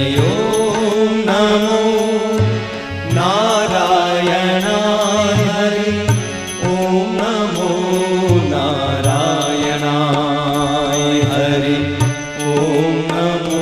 હરિ ઓમ નમો નારાયણાય હરિ ઓમ નમો નારાયણાય હરિ ઓમ નમો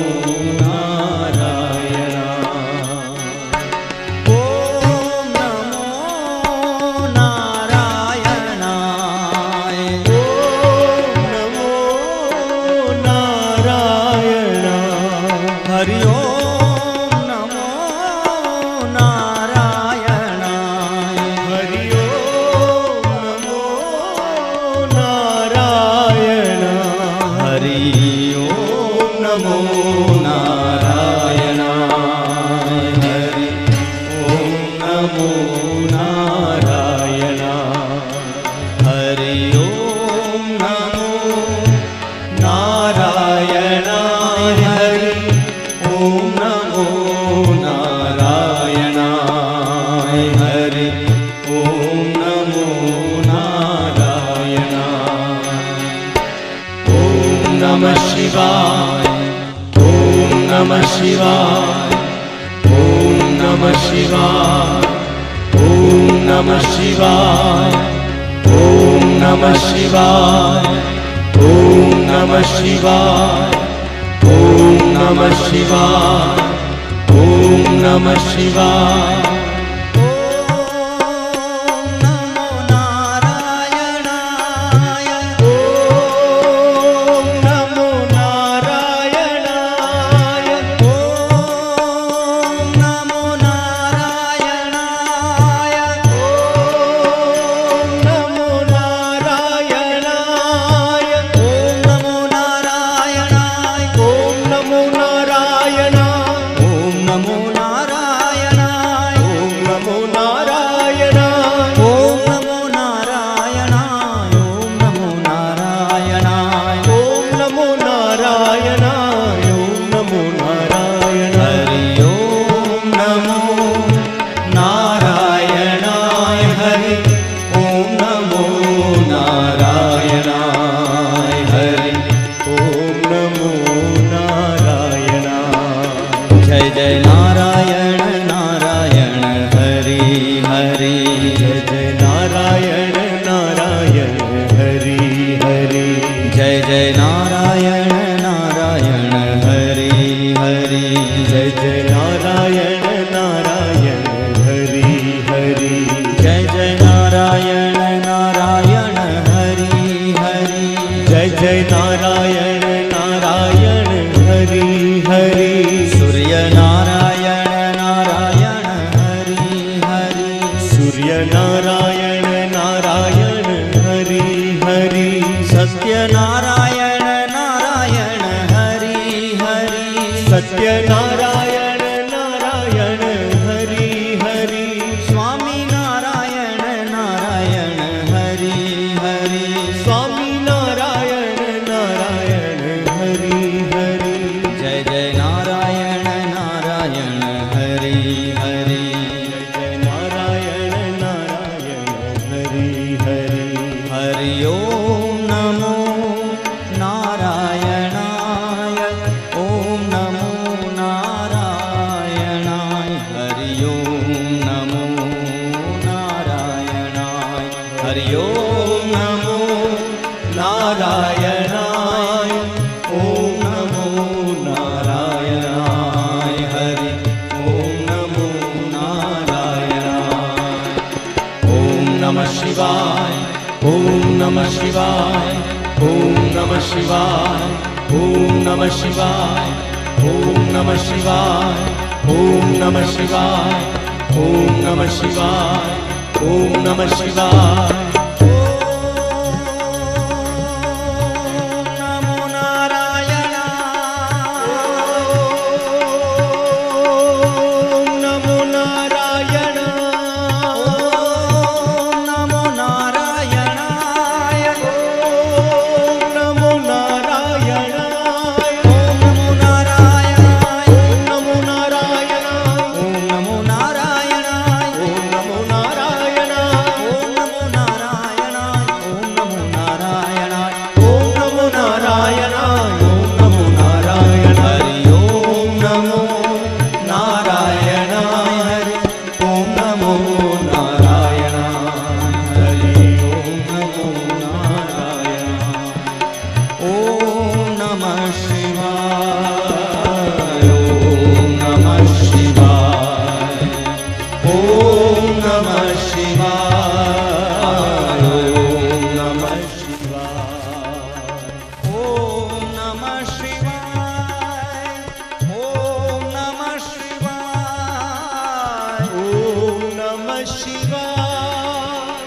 शिवाय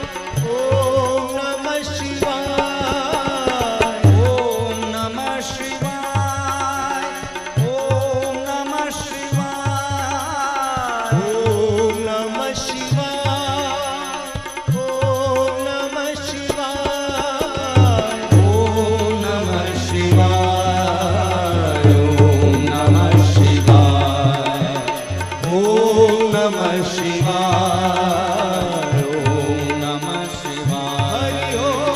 ओम नमः शिवाय ओम नमः शिवाय ओम नमः शिवाय ओम नमः शिवाय ओम नमः शिवाय ओम नमः शिवाय ओम नमः शिवाय ओम नमः शिवाय ओम नमः शिवाय हरि ओम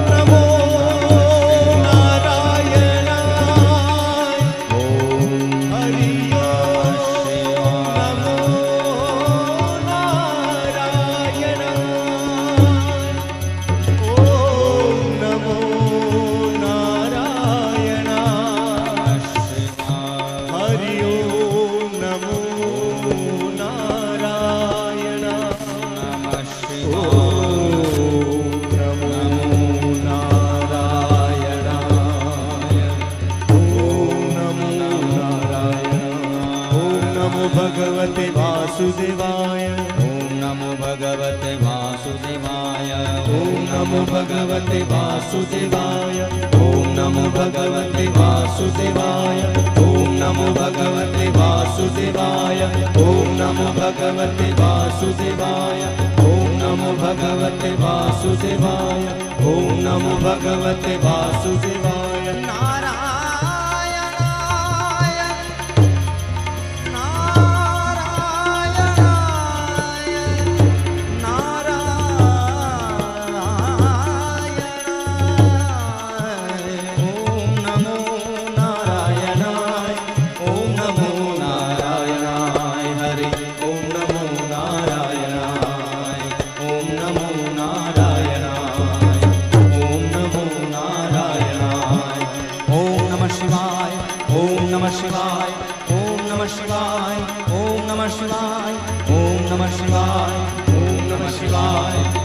नमो नारायणाय हरि ओम नमो नारायणाय ओम नमो नारायणाय हरि ओम नमो नारायणाय ओम नमो नारायणाय ओम नमो नारायणाय ओम नमो भगवते वासुदेवाय ओम नमो भगवते वासुदेवाय ओम नमो भगवते वासुदेवाय ओम नमो भगवते वासुदेवाय ओम नमो भगवते वासुदेवाय ओम नमो भगवते वासुदेवाय ओम नमो भगवते वासुदेवाय ओम नमो भगवते वासुदेवाय नारायणाय नारायणाय नारायणाय ओम नमो नारायणाय ओम नमो नारायणाय हरि ओम नमो नारायणाय ओम नमो नारायणाय ओम नमो नारायणाय ओम नमः शिवाय ओम नमः शिवाय ओम नमः शिवाय ओम नमः शिवाय ओम नमः शिवाय ओम नमः शिवाय